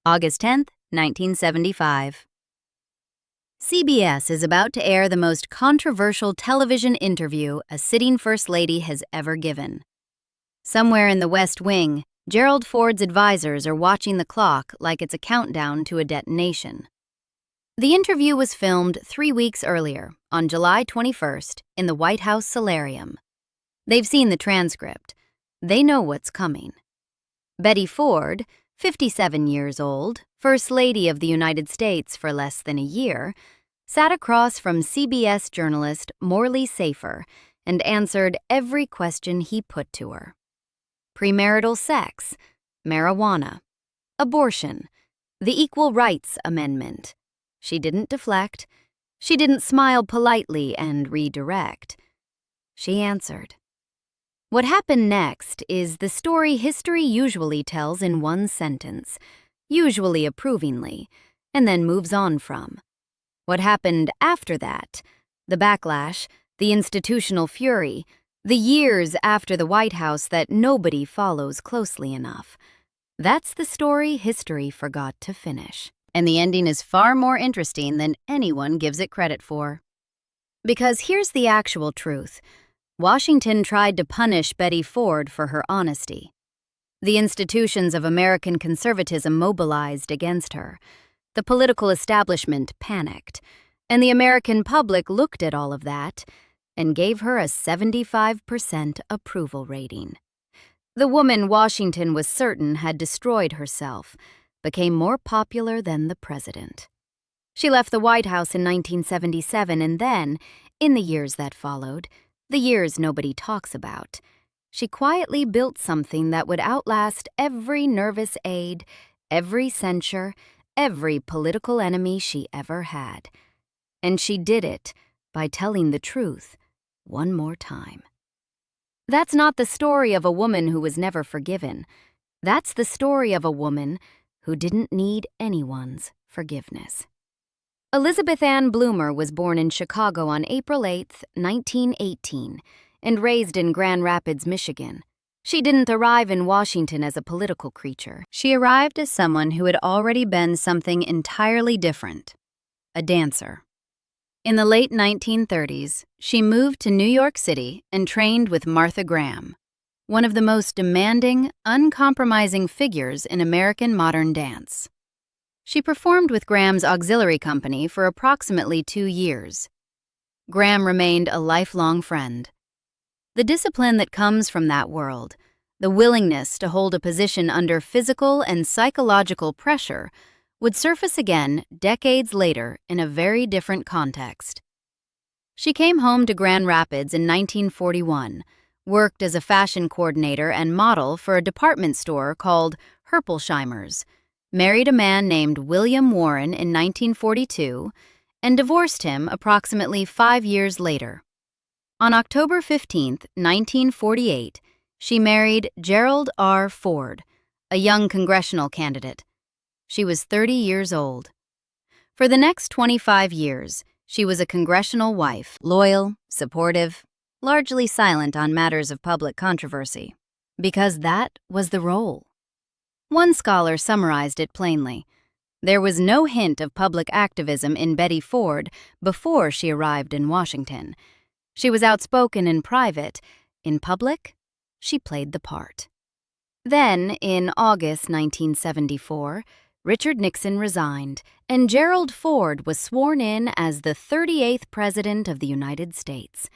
August 10, 1975. CBS is about to air the most controversial television interview a sitting First Lady has ever given. Somewhere in the West Wing, Gerald Ford's advisors are watching the clock like it's a countdown to a detonation. The interview was filmed 3 weeks earlier, on July 21st, in the White House Solarium. They've seen the transcript. They know what's coming. Betty Ford, 57 years old, First Lady of the United States for less than a year, sat across from CBS journalist Morley Safer and answered every question he put to her. Premarital sex, marijuana, abortion, the Equal Rights Amendment. She didn't deflect. She didn't smile politely and redirect. She answered. What happened next is the story history usually tells in one sentence, usually approvingly, and then moves on from. What happened after that, the backlash, the institutional fury, the years after the White House that nobody follows closely enough. That's the story history forgot to finish. And the ending is far more interesting than anyone gives it credit for. Because here's the actual truth. Washington tried to punish Betty Ford for her honesty. The institutions of American conservatism mobilized against her. The political establishment panicked, and the American public looked at all of that and gave her a 75% approval rating. The woman Washington was certain had destroyed herself became more popular than the president. She left the White House in 1977 and then, in the years that followed, the years nobody talks about, she quietly built something that would outlast every nervous aide, every censure, every political enemy she ever had. And she did it by telling the truth one more time. That's not the story of a woman who was never forgiven. That's the story of a woman who didn't need anyone's forgiveness. Elizabeth Ann Bloomer was born in Chicago on April 8, 1918, and raised in Grand Rapids, Michigan. She didn't arrive in Washington as a political creature. She arrived as someone who had already been something entirely different, a dancer. In the late 1930s, she moved to New York City and trained with Martha Graham, one of the most demanding, uncompromising figures in American modern dance. She performed with Graham's auxiliary company for approximately 2 years. Graham remained a lifelong friend. The discipline that comes from that world, the willingness to hold a position under physical and psychological pressure, would surface again decades later in a very different context. She came home to Grand Rapids in 1941, worked as a fashion coordinator and model for a department store called Herpolsheimer's, married a man named William Warren in 1942, and divorced him approximately 5 years later. On October 15, 1948, she married Gerald R. Ford, a young congressional candidate. She was 30 years old. For the next 25 years, she was a congressional wife, loyal, supportive, largely silent on matters of public controversy, because that was the role. One scholar summarized it plainly. There was no hint of public activism in Betty Ford before she arrived in Washington. She was outspoken in private. In public, she played the part. Then, in August 1974, Richard Nixon resigned, and Gerald Ford was sworn in as the 38th President of the United States.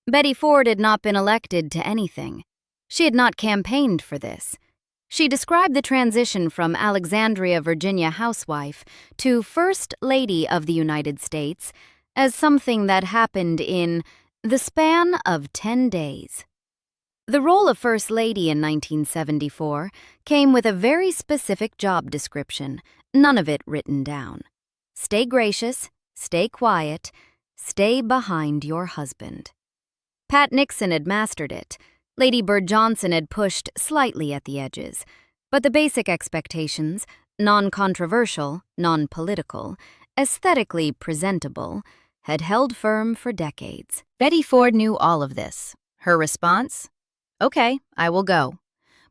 Betty Ford had not been elected to anything. She had not campaigned for this. She described the transition from Alexandria, Virginia housewife to First Lady of the United States as something that happened in the span of 10 days. The role of First Lady in 1974 came with a very specific job description, none of it written down. Stay gracious, stay quiet, stay behind your husband. Pat Nixon had mastered it. Lady Bird Johnson had pushed slightly at the edges, but the basic expectations, non-controversial, non-political, aesthetically presentable, had held firm for decades. Betty Ford knew all of this. Her response? Okay, I will go.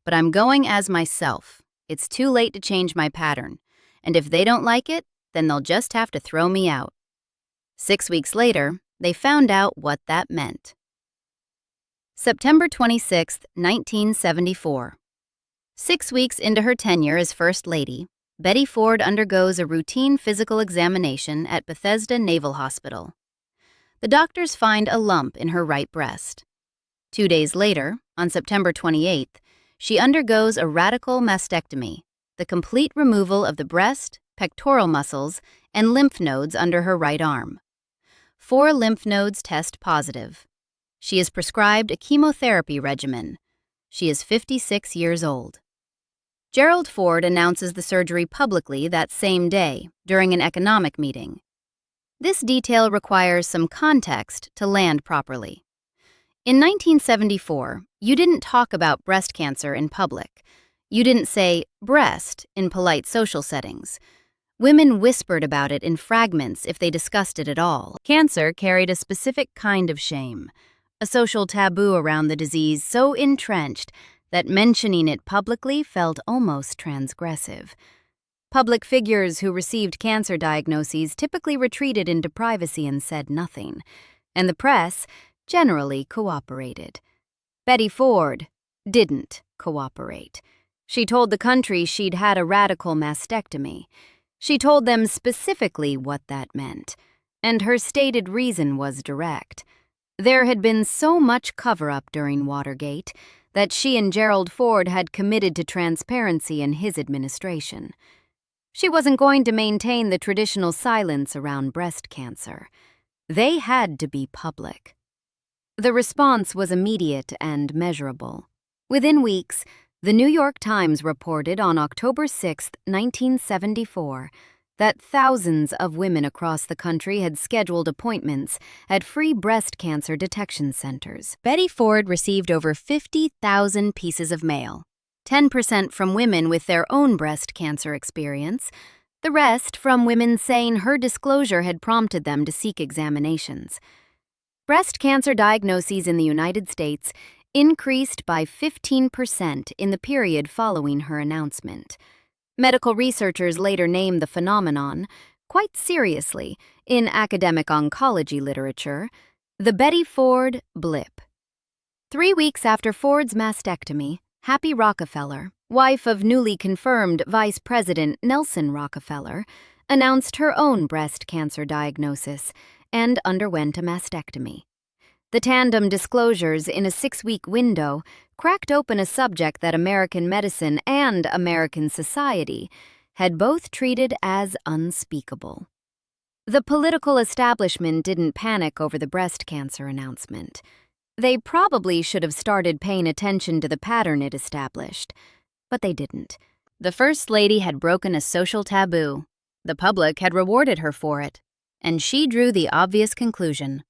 But I'm going as myself. It's too late to change my pattern. and if they don't like it, then they'll just have to throw me out. 6 weeks later, they found out what that meant. September 26, 1974. 6 weeks into her tenure as First Lady, Betty Ford undergoes a routine physical examination at Bethesda Naval Hospital. The doctors find a lump in her right breast. 2 days later, on September 28th, she undergoes a radical mastectomy, the complete removal of the breast, pectoral muscles, and lymph nodes under her right arm. 4 lymph nodes test positive. She is prescribed a chemotherapy regimen. She is 56 years old. Gerald Ford announces the surgery publicly that same day during an economic meeting. This detail requires some context to land properly. In 1974, you didn't talk about breast cancer in public. You didn't say breast in polite social settings. Women whispered about it in fragments if they discussed it at all. Cancer carried a specific kind of shame, a social taboo around the disease so entrenched that mentioning it publicly felt almost transgressive. Public figures who received cancer diagnoses typically retreated into privacy and said nothing, and the press generally cooperated. Betty Ford didn't cooperate. She told the country she'd had a radical mastectomy. She told them specifically what that meant, and her stated reason was direct. There had been so much cover-up during Watergate that she and Gerald Ford had committed to transparency in his administration. She wasn't going to maintain the traditional silence around breast cancer. They had to be public. The response was immediate and measurable. Within weeks, the New York Times reported on October 6, 1974, that thousands of women across the country had scheduled appointments at free breast cancer detection centers. Betty Ford received over 50,000 pieces of mail, 10% from women with their own breast cancer experience, the rest from women saying her disclosure had prompted them to seek examinations. Breast cancer diagnoses in the United States increased by 15% in the period following her announcement. Medical researchers later named the phenomenon, quite seriously, in academic oncology literature, the Betty Ford blip. 3 weeks after Ford's mastectomy, Happy Rockefeller, wife of newly confirmed Vice President Nelson Rockefeller, announced her own breast cancer diagnosis and underwent a mastectomy. The tandem disclosures in a 6-week window cracked open a subject that American medicine and American society had both treated as unspeakable. The political establishment didn't panic over the breast cancer announcement. They probably should have started paying attention to the pattern it established, but they didn't. The First Lady had broken a social taboo. The public had rewarded her for it, and she drew the obvious conclusion.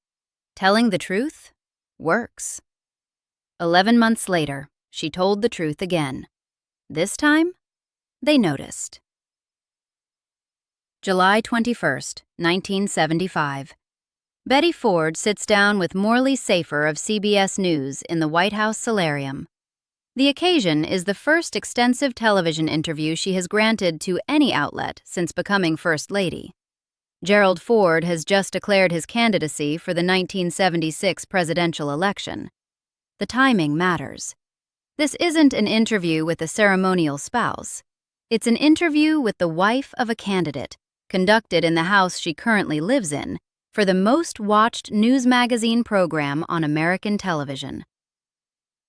Telling the truth works. 11 months later, she told the truth again. This time, they noticed. July 21st, 1975. Betty Ford sits down with Morley Safer of CBS News in the White House Solarium. The occasion is the first extensive television interview she has granted to any outlet since becoming First Lady. Gerald Ford has just declared his candidacy for the 1976 presidential election. The timing matters. This isn't an interview with a ceremonial spouse. It's an interview with the wife of a candidate, conducted in the house she currently lives in, for the most watched news magazine program on American television.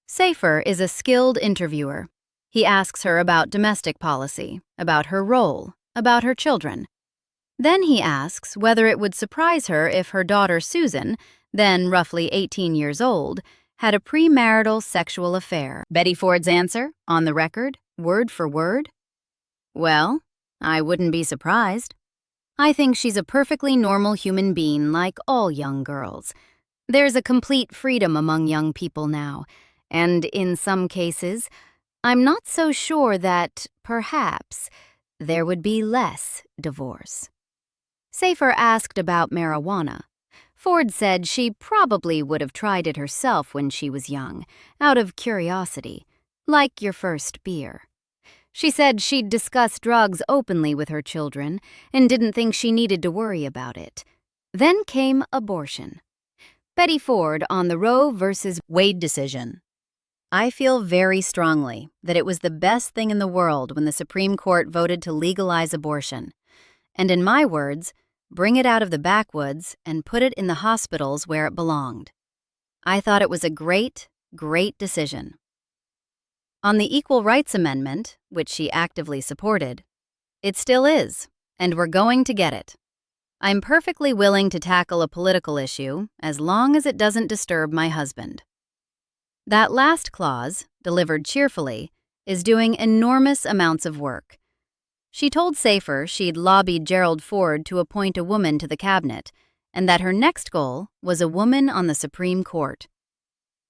Safer is a skilled interviewer. He asks her about domestic policy, about her role, about her children. Then he asks whether it would surprise her if her daughter Susan, then roughly 18 years old, had a premarital sexual affair. Betty Ford's answer, on the record, word for word? Well, I wouldn't be surprised. I think she's a perfectly normal human being like all young girls. There's a complete freedom among young people now, and in some cases, I'm not so sure that, perhaps, there would be less divorce. Safer asked about marijuana. Ford said she probably would have tried it herself when she was young, out of curiosity, like your first beer. She said she'd discuss drugs openly with her children and didn't think she needed to worry about it. Then came abortion. Betty Ford on the Roe versus Wade decision. I feel very strongly that it was the best thing in the world when the Supreme Court voted to legalize abortion. And in my words, bring it out of the backwoods and put it in the hospitals where it belonged. I thought it was a great, great decision. On the Equal Rights Amendment, which she actively supported, it still is, and we're going to get it. I'm perfectly willing to tackle a political issue as long as it doesn't disturb my husband. That last clause, delivered cheerfully, is doing enormous amounts of work. She told Safer she'd lobbied Gerald Ford to appoint a woman to the cabinet, and that her next goal was a woman on the Supreme Court.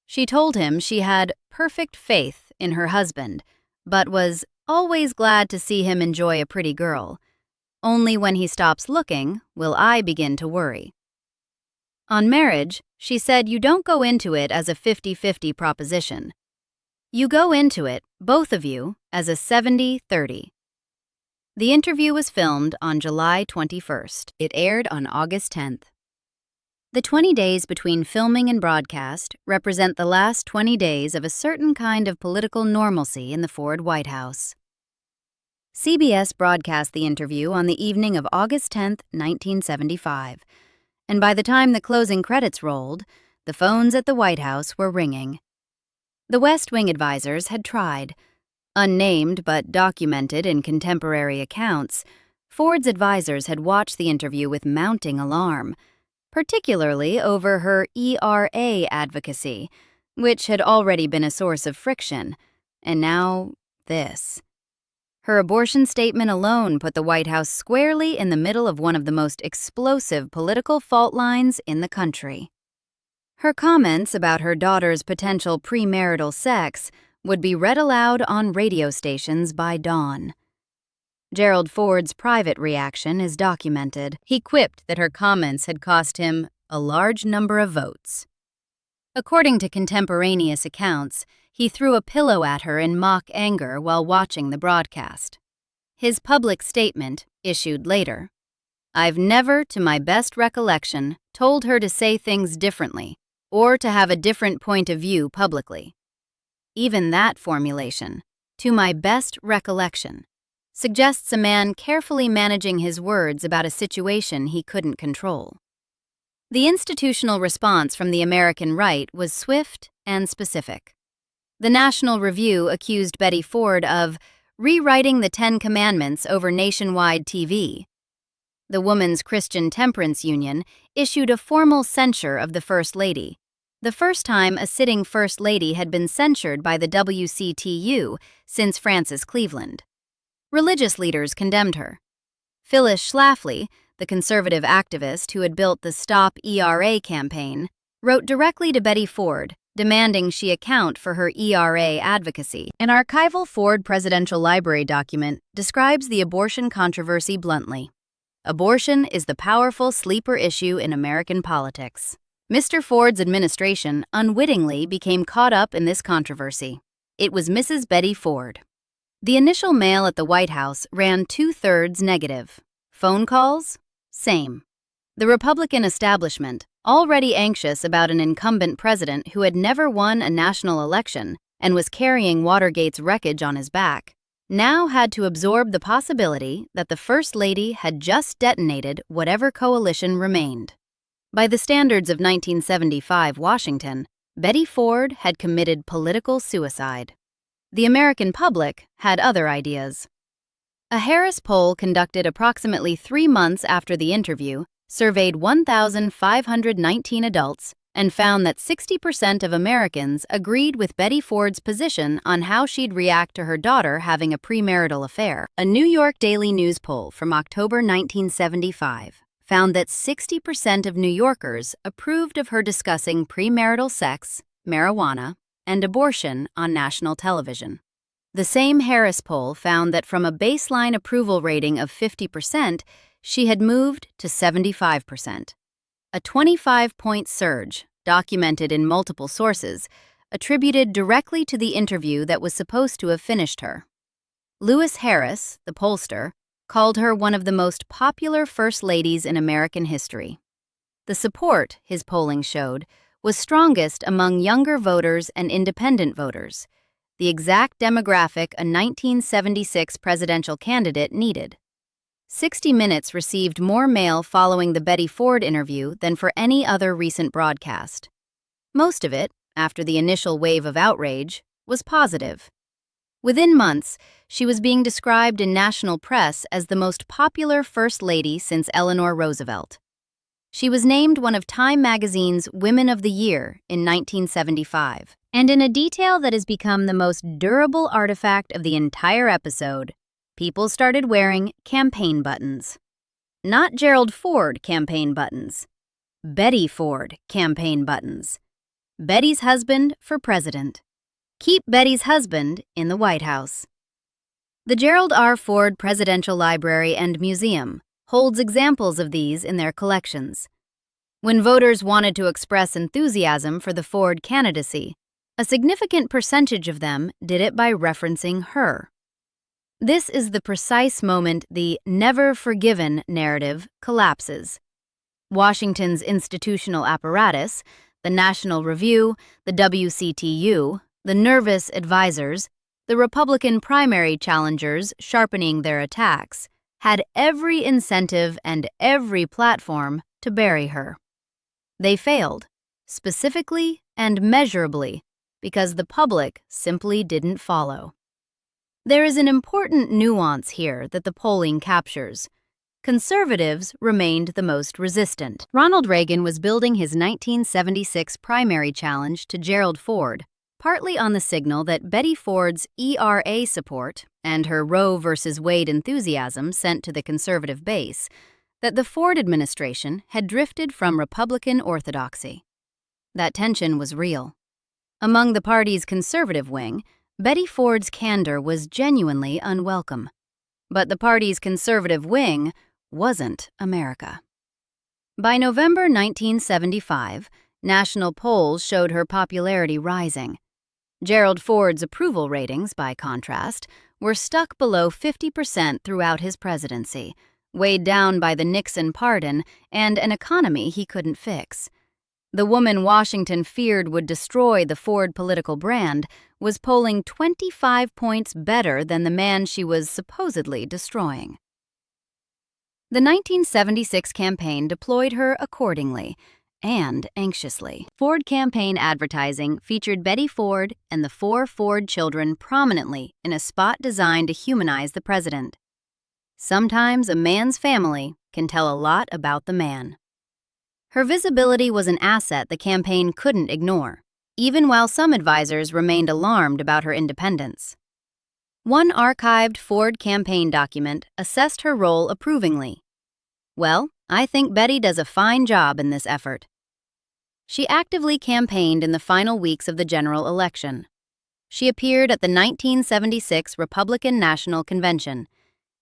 She told him she had perfect faith in her husband, but was always glad to see him enjoy a pretty girl. Only when he stops looking will I begin to worry. On marriage, she said you don't go into it as a 50-50 proposition. You go into it, both of you, as a 70-30. The interview was filmed on July 21st. It aired on August 10th. The 20 days between filming and broadcast represent the last 20 days of a certain kind of political normalcy in the Ford White House. CBS broadcast the interview on the evening of August 10, 1975, and by the time the closing credits rolled, the phones at the White House were ringing. The West Wing advisors had tried. Unnamed but documented in contemporary accounts, Ford's advisors had watched the interview with mounting alarm, particularly over her ERA advocacy, which had already been a source of friction, and now this. Her abortion statement alone put the White House squarely in the middle of one of the most explosive political fault lines in the country. Her comments about her daughter's potential premarital sex would be read aloud on radio stations by dawn. Gerald Ford's private reaction is documented. He quipped that her comments had cost him a large number of votes. According to contemporaneous accounts, he threw a pillow at her in mock anger while watching the broadcast. His public statement, issued later, "I've never, to my best recollection, told her to say things differently or to have a different point of view publicly." Even that formulation, "to my best recollection," suggests a man carefully managing his words about a situation he couldn't control. The institutional response from the American right was swift and specific. The National Review accused Betty Ford of rewriting the Ten Commandments over nationwide TV. The Women's Christian Temperance Union issued a formal censure of the First Lady, the first time a sitting First Lady had been censured by the WCTU since Frances Cleveland. Religious leaders condemned her. Phyllis Schlafly, the conservative activist who had built the Stop ERA campaign, wrote directly to Betty Ford, demanding she account for her ERA advocacy. An archival Ford Presidential Library document describes the abortion controversy bluntly. Abortion is the powerful sleeper issue in American politics. Mr. Ford's administration unwittingly became caught up in this controversy. It was Mrs. Betty Ford. The initial mail at the White House ran 2/3 negative. Phone calls? Same. The Republican establishment, already anxious about an incumbent president who had never won a national election and was carrying Watergate's wreckage on his back, now had to absorb the possibility that the First Lady had just detonated whatever coalition remained. By the standards of 1975 Washington, Betty Ford had committed political suicide. The American public had other ideas. A Harris poll conducted approximately 3 months after the interview surveyed 1,519 adults and found that 60% of Americans agreed with Betty Ford's position on how she'd react to her daughter having a premarital affair. A New York Daily News poll from October 1975 found that 60% of New Yorkers approved of her discussing premarital sex, marijuana, and abortion on national television. The same Harris poll found that from a baseline approval rating of 50%, she had moved to 75%. A 25-point surge, documented in multiple sources, attributed directly to the interview that was supposed to have finished her. Lewis Harris, the pollster, called her one of the most popular first ladies in American history. The support, his polling showed, was strongest among younger voters and independent voters, the exact demographic a 1976 presidential candidate needed. 60 Minutes received more mail following the Betty Ford interview than for any other recent broadcast. Most of it, after the initial wave of outrage, was positive. Within months, she was being described in national press as the most popular First Lady since Eleanor Roosevelt. She was named one of Time magazine's Women of the Year in 1975. And in a detail that has become the most durable artifact of the entire episode, people started wearing campaign buttons. Not Gerald Ford campaign buttons. Betty Ford campaign buttons. Betty's husband for president. Keep Betty's husband in the White House. The Gerald R. Ford Presidential Library and Museum holds examples of these in their collections. When voters wanted to express enthusiasm for the Ford candidacy, a significant percentage of them did it by referencing her. This is the precise moment the never forgiven narrative collapses. Washington's institutional apparatus, the National Review, the WCTU, the nervous advisors, the Republican primary challengers sharpening their attacks, had every incentive and every platform to bury her. They failed, specifically and measurably, because the public simply didn't follow. There is an important nuance here that the polling captures. Conservatives remained the most resistant. Ronald Reagan was building his 1976 primary challenge to Gerald Ford, partly on the signal that Betty Ford's ERA support and her Roe v. Wade enthusiasm sent to the conservative base, that the Ford administration had drifted from Republican orthodoxy. That tension was real. Among the party's conservative wing, Betty Ford's candor was genuinely unwelcome. But the party's conservative wing wasn't America. By November 1975, national polls showed her popularity rising. Gerald Ford's approval ratings, by contrast, were stuck below 50% throughout his presidency, weighed down by the Nixon pardon and an economy he couldn't fix. The woman Washington feared would destroy the Ford political brand was polling 25 points better than the man she was supposedly destroying. The 1976 campaign deployed her accordingly and anxiously. Ford campaign advertising featured Betty Ford and the 4 Ford children prominently in a spot designed to humanize the president. Sometimes a man's family can tell a lot about the man. Her visibility was an asset the campaign couldn't ignore, even while some advisors remained alarmed about her independence. One archived Ford campaign document assessed her role approvingly. "Well, I think Betty does a fine job in this effort." She actively campaigned in the final weeks of the general election. She appeared at the 1976 Republican National Convention,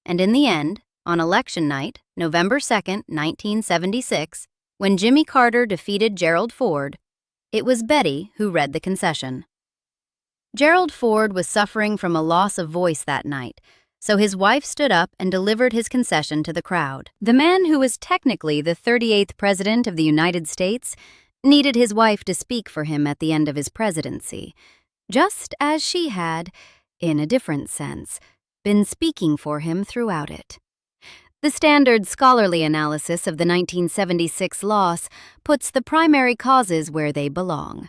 and in the end, on election night, November 2, 1976, when Jimmy Carter defeated Gerald Ford, it was Betty who read the concession. Gerald Ford was suffering from a loss of voice that night, so his wife stood up and delivered his concession to the crowd. The man who was technically the 38th President of the United States needed his wife to speak for him at the end of his presidency, just as she had, in a different sense, been speaking for him throughout it. The standard scholarly analysis of the 1976 loss puts the primary causes where they belong: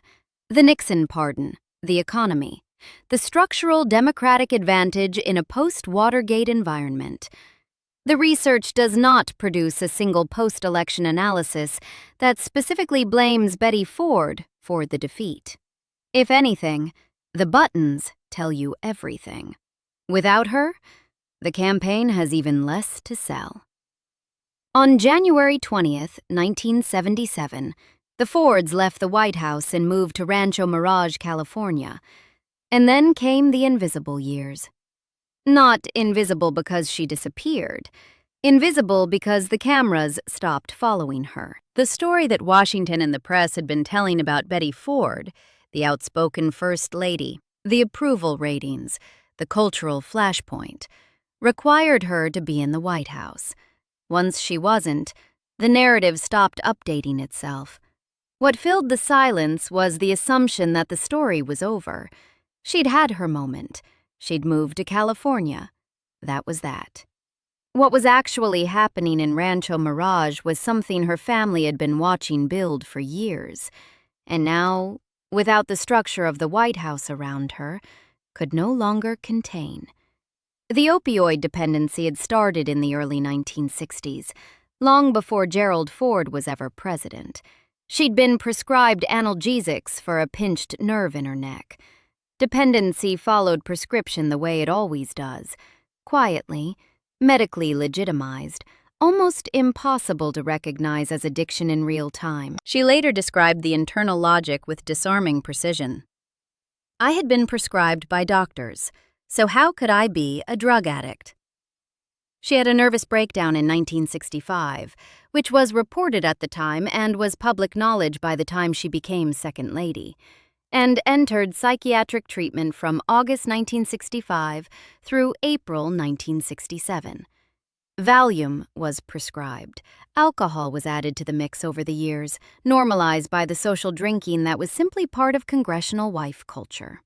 the Nixon pardon, the economy, the structural Democratic advantage in a post-Watergate environment. The research does not produce a single post-election analysis that specifically blames Betty Ford for the defeat. If anything, the buttons tell you everything. Without her, the campaign has even less to sell. On January 20th, 1977, the Fords left the White House and moved to Rancho Mirage, California. And then came the invisible years. Not invisible because she disappeared. Invisible because the cameras stopped following her. The story that Washington and the press had been telling about Betty Ford, the outspoken First Lady, the approval ratings, the cultural flashpoint, required her to be in the White House. Once she wasn't, the narrative stopped updating itself. What filled the silence was the assumption that the story was over. She'd had her moment. She'd moved to California. That was that. What was actually happening in Rancho Mirage was something her family had been watching build for years, and now, without the structure of the White House around her, could no longer contain. The opioid dependency had started in the early 1960s, long before Gerald Ford was ever president. She'd been prescribed analgesics for a pinched nerve in her neck. Dependency followed prescription the way it always does, quietly, medically legitimized, almost impossible to recognize as addiction in real time. She later described the internal logic with disarming precision. I had been prescribed by doctors, so how could I be a drug addict? She had a nervous breakdown in 1965, which was reported at the time and was public knowledge by the time she became Second Lady, and entered psychiatric treatment from August 1965 through April 1967. Valium was prescribed. Alcohol was added to the mix over the years, normalized by the social drinking that was simply part of congressional wife culture.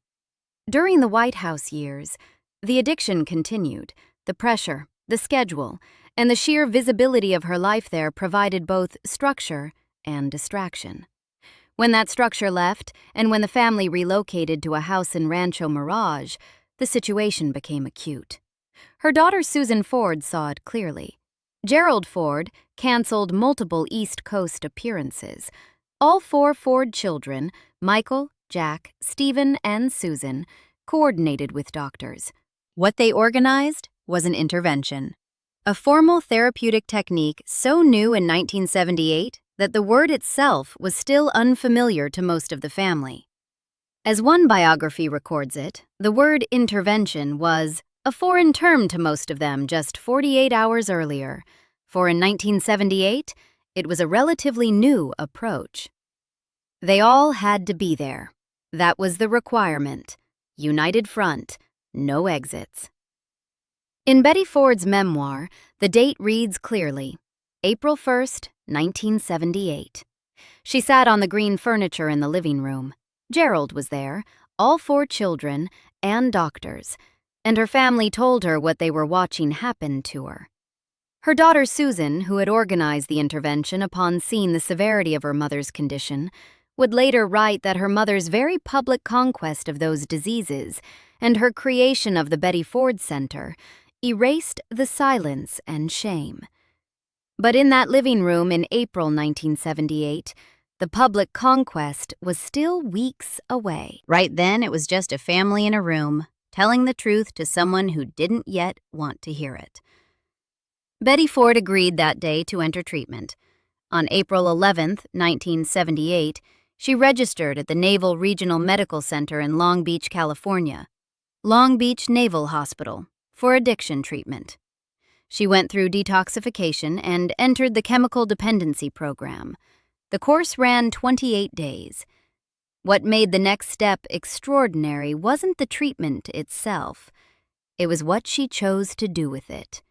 During the White House years, the addiction continued. The pressure, the schedule, and the sheer visibility of her life there provided both structure and distraction. When that structure left, and when the family relocated to a house in Rancho Mirage, the situation became acute. Her daughter Susan Ford saw it clearly. Gerald Ford canceled multiple East Coast appearances. All 4 Ford children, Michael, Jack, Stephen, and Susan, coordinated with doctors. What they organized was an intervention. A formal therapeutic technique so new in 1978 that the word itself was still unfamiliar to most of the family. As one biography records it, the word intervention was a foreign term to most of them just 48 hours earlier, for in 1978, it was a relatively new approach. They all had to be there. That was the requirement. United front, no exits. In Betty Ford's memoir, the date reads clearly, April 1st, 1978. She sat on the green furniture in the living room. Gerald was there, all 4 children, and doctors, and her family told her what they were watching happen to her. Her daughter Susan, who had organized the intervention upon seeing the severity of her mother's condition, would later write that her mother's very public conquest of those diseases and her creation of the Betty Ford Center erased the silence and shame. But in that living room in April 1978, the public conquest was still weeks away. Right then, it was just a family in a room, telling the truth to someone who didn't yet want to hear it. Betty Ford agreed that day to enter treatment. On April 11, 1978, she registered at the Naval Regional Medical Center in Long Beach, California, Long Beach Naval Hospital, for addiction treatment. She went through detoxification and entered the chemical dependency program. The course ran 28 days. What made the next step extraordinary wasn't the treatment itself. It was what she chose to do with it.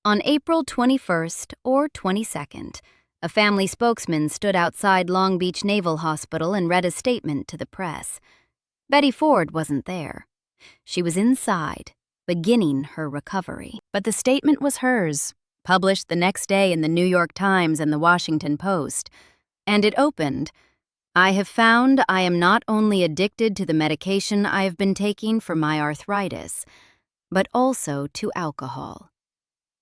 On April 21st or 22nd, a family spokesman stood outside Long Beach Naval Hospital and read a statement to the press. Betty Ford wasn't there. She was inside, beginning her recovery. But the statement was hers, published the next day in the New York Times and the Washington Post. And it opened, I have found I am not only addicted to the medication I have been taking for my arthritis, but also to alcohol.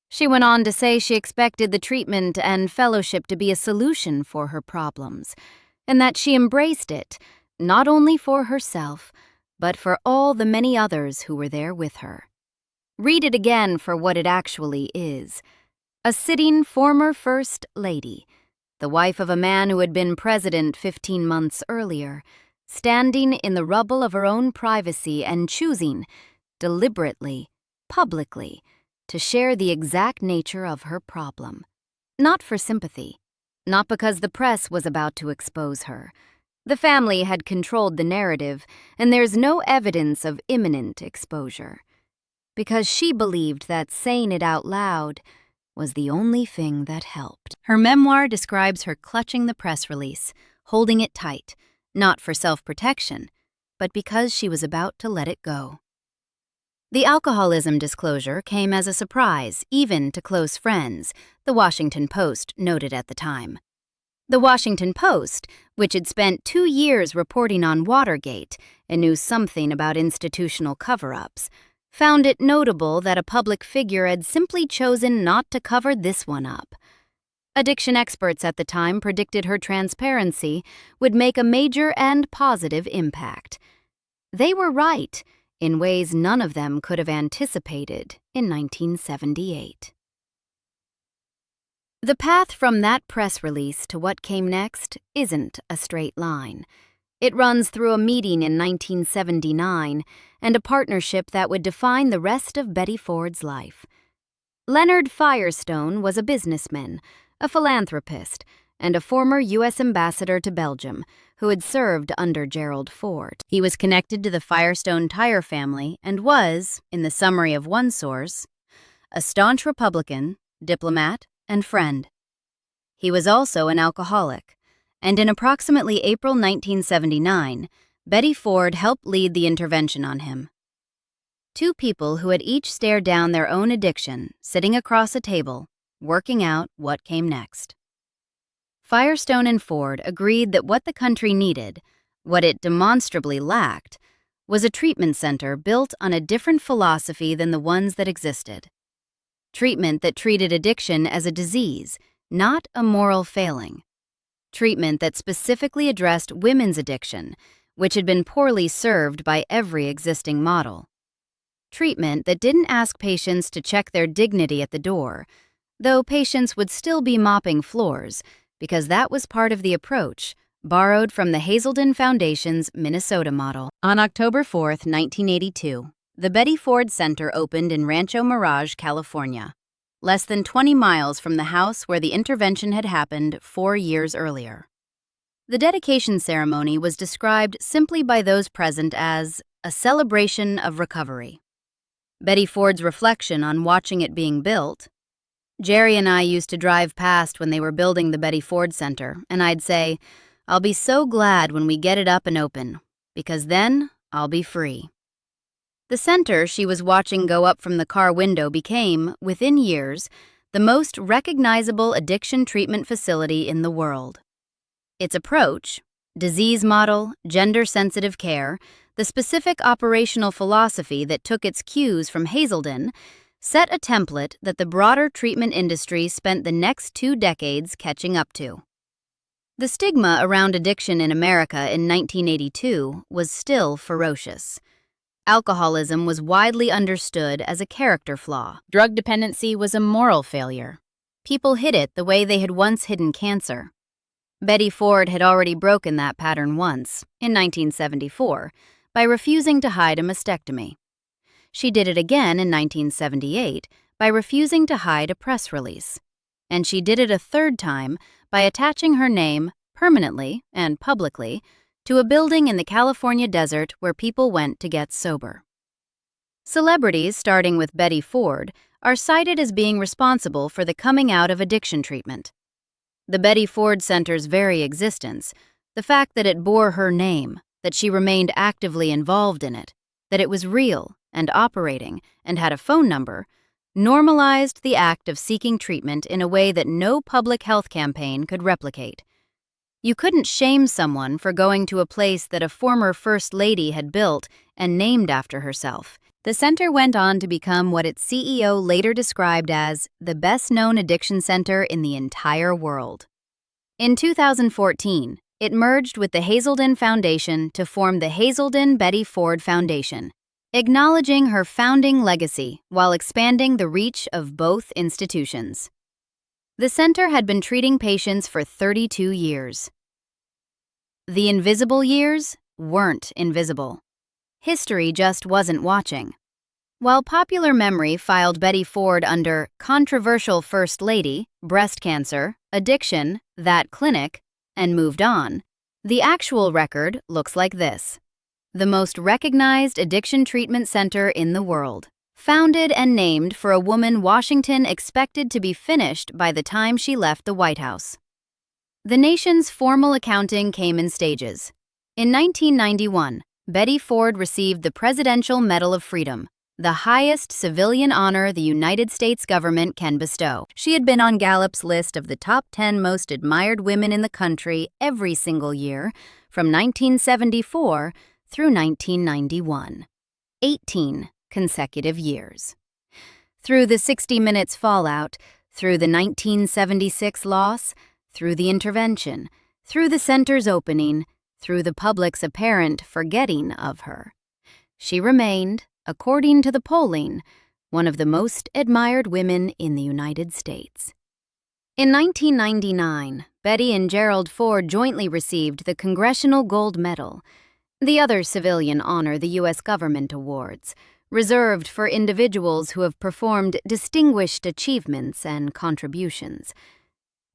She went on to say she expected the treatment and fellowship to be a solution for her problems, and that she embraced it, not only for herself, but for all the many others who were there with her. Read it again for what it actually is. A sitting former First Lady, the wife of a man who had been president 15 months earlier, standing in the rubble of her own privacy and choosing, deliberately, publicly, to share the exact nature of her problem. Not for sympathy, not because the press was about to expose her. The family had controlled the narrative, and there's no evidence of imminent exposure. because she believed that saying it out loud was the only thing that helped. Her memoir describes her clutching the press release, holding it tight, not for self-protection, but because she was about to let it go. The alcoholism disclosure came as a surprise, even to close friends, the Washington Post noted at the time. The Washington Post, which had spent 2 years reporting on Watergate and knew something about institutional cover-ups, found it notable that a public figure had simply chosen not to cover this one up. Addiction experts at the time predicted her transparency would make a major and positive impact. They were right, in ways none of them could have anticipated in 1978. The path from that press release to what came next isn't a straight line. It runs through a meeting in 1979 and a partnership that would define the rest of Betty Ford's life. Leonard Firestone was a businessman, a philanthropist, and a former U.S. ambassador to Belgium who had served under Gerald Ford. He was connected to the Firestone Tire family and was, in the summary of one source, a staunch Republican, diplomat, and friend. He was also an alcoholic, and in approximately April 1979, Betty Ford helped lead the intervention on him. Two people who had each stared down their own addiction, sitting across a table, working out what came next. Firestone and Ford agreed that what the country needed, what it demonstrably lacked, was a treatment center built on a different philosophy than the ones that existed. Treatment that treated addiction as a disease, not a moral failing. Treatment that specifically addressed women's addiction, which had been poorly served by every existing model. Treatment that didn't ask patients to check their dignity at the door, though patients would still be mopping floors, because that was part of the approach, borrowed from the Hazelden Foundation's Minnesota model. On October 4, 1982, the Betty Ford Center opened in Rancho Mirage, California, less than 20 miles from the house where the intervention had happened 4 years earlier. The dedication ceremony was described simply by those present as a celebration of recovery. Betty Ford's reflection on watching it being built: Jerry and I used to drive past when they were building the Betty Ford Center, and I'd say, "I'll be so glad when we get it up and open, because then I'll be free." The center she was watching go up from the car window became, within years, the most recognizable addiction treatment facility in the world. Its approach, disease model, gender-sensitive care, the specific operational philosophy that took its cues from Hazelden, set a template that the broader treatment industry spent the next 2 decades catching up to. The stigma around addiction in America in 1982 was still ferocious. Alcoholism was widely understood as a character flaw. Drug dependency was a moral failure. People hid it the way they had once hidden cancer. Betty Ford had already broken that pattern once, in 1974, by refusing to hide a mastectomy. She did it again in 1978 by refusing to hide a press release. And she did it a third time by attaching her name, permanently and publicly, to a building in the California desert where people went to get sober. Celebrities, starting with Betty Ford, are cited as being responsible for the coming out of addiction treatment. The Betty Ford Center's very existence, the fact that it bore her name, that she remained actively involved in it, that it was real and operating and had a phone number, normalized the act of seeking treatment in a way that no public health campaign could replicate. You couldn't shame someone for going to a place that a former First Lady had built and named after herself. The center went on to become what its CEO later described as the best-known addiction center in the entire world. In 2014, it merged with the Hazelden Foundation to form the Hazelden Betty Ford Foundation, acknowledging her founding legacy while expanding the reach of both institutions. The center had been treating patients for 32 years. The invisible years weren't invisible. History just wasn't watching. While popular memory filed Betty Ford under controversial First Lady, breast cancer, addiction, that clinic, and moved on, the actual record looks like this. The most recognized addiction treatment center in the world, Founded and named for a woman Washington expected to be finished by the time she left the White House. The nation's formal accounting came in stages. In 1991, Betty Ford received the Presidential Medal of Freedom, the highest civilian honor the United States government can bestow. She had been on Gallup's list of the top 10 most admired women in the country every single year from 1974 through 1991. 18 consecutive years. Through the 60 Minutes fallout, through the 1976 loss, through the intervention, through the center's opening, through the public's apparent forgetting of her, she remained, according to the polling, one of the most admired women in the United States. In 1999, Betty and Gerald Ford jointly received the Congressional Gold Medal, the other civilian honor the U.S. government awards, reserved for individuals who have performed distinguished achievements and contributions.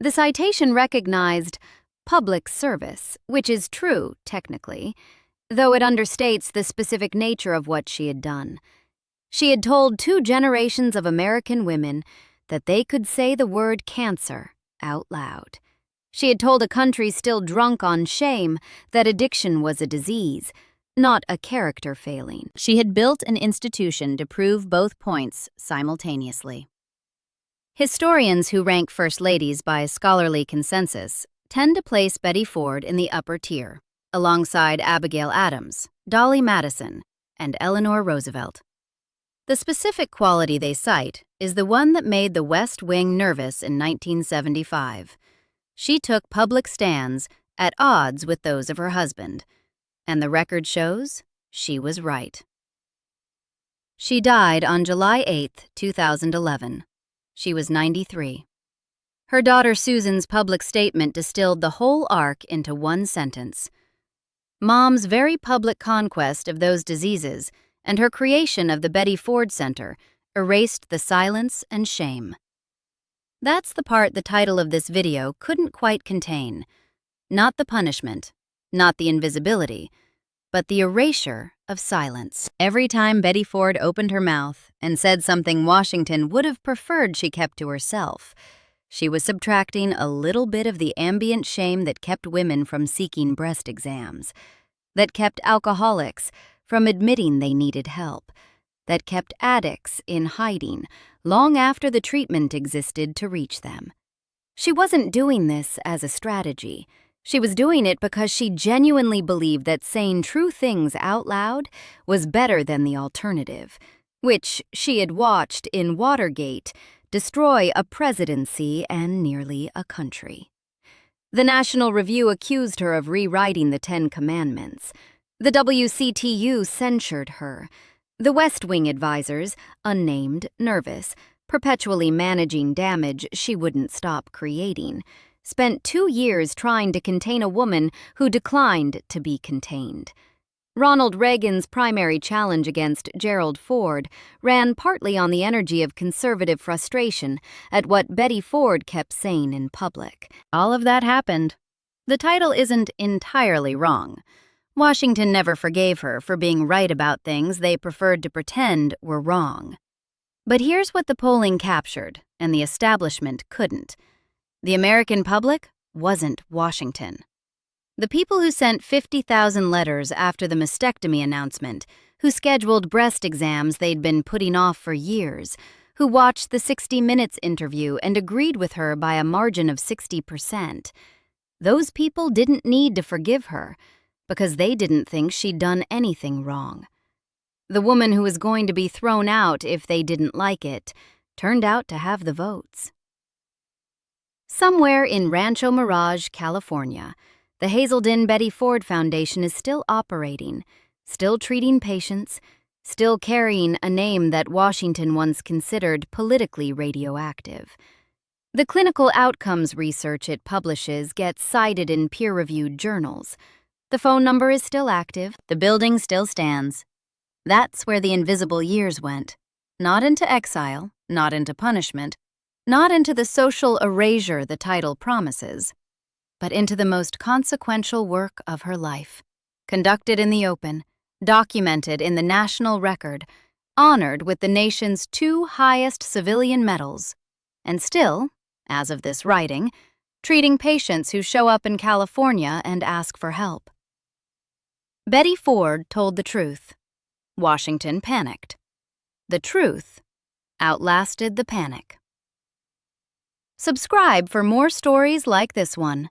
The citation recognized public service, which is true, technically, though it understates the specific nature of what she had done. She had told 2 generations of American women that they could say the word cancer out loud. She had told a country still drunk on shame that addiction was a disease, not a character failing. She had built an institution to prove both points simultaneously. Historians who rank First Ladies by scholarly consensus tend to place Betty Ford in the upper tier, alongside Abigail Adams, Dolly Madison, and Eleanor Roosevelt. The specific quality they cite is the one that made the West Wing nervous in 1975. She took public stands at odds with those of her husband, and the record shows she was right. She died on July 8, 2011. She was 93. Her daughter Susan's public statement distilled the whole arc into one sentence. Mom's very public conquest of those diseases and her creation of the Betty Ford Center erased the silence and shame. That's the part the title of this video couldn't quite contain. Not the punishment, not the invisibility, but the erasure of silence. Every time Betty Ford opened her mouth and said something Washington would have preferred she kept to herself, she was subtracting a little bit of the ambient shame that kept women from seeking breast exams, that kept alcoholics from admitting they needed help, that kept addicts in hiding long after the treatment existed to reach them. She wasn't doing this as a strategy. She was doing it because she genuinely believed that saying true things out loud was better than the alternative, which she had watched in Watergate destroy a presidency and nearly a country. The National Review accused her of rewriting the 10 Commandments. The WCTU censured her. The West Wing advisors, unnamed, nervous, perpetually managing damage she wouldn't stop creating, spent 2 years trying to contain a woman who declined to be contained. Ronald Reagan's primary challenge against Gerald Ford ran partly on the energy of conservative frustration at what Betty Ford kept saying in public. All of that happened. The title isn't entirely wrong. Washington never forgave her for being right about things they preferred to pretend were wrong. But here's what the polling captured, and the establishment couldn't. The American public wasn't Washington. The people who sent 50,000 letters after the mastectomy announcement, who scheduled breast exams they'd been putting off for years, who watched the 60 Minutes interview and agreed with her by a margin of 60%, those people didn't need to forgive her because they didn't think she'd done anything wrong. The woman who was going to be thrown out if they didn't like it turned out to have the votes. Somewhere in Rancho Mirage, California, the Hazelden Betty Ford Foundation is still operating, still treating patients, still carrying a name that Washington once considered politically radioactive. The clinical outcomes research it publishes gets cited in peer-reviewed journals. The phone number is still active, the building still stands. That's where the invisible years went. Not into exile, not into punishment, not into the social erasure the title promises, but into the most consequential work of her life, conducted in the open, documented in the national record, honored with the nation's 2 highest civilian medals, and still, as of this writing, treating patients who show up in California and ask for help. Betty Ford told the truth. Washington panicked. The truth outlasted the panic. Subscribe for more stories like this one.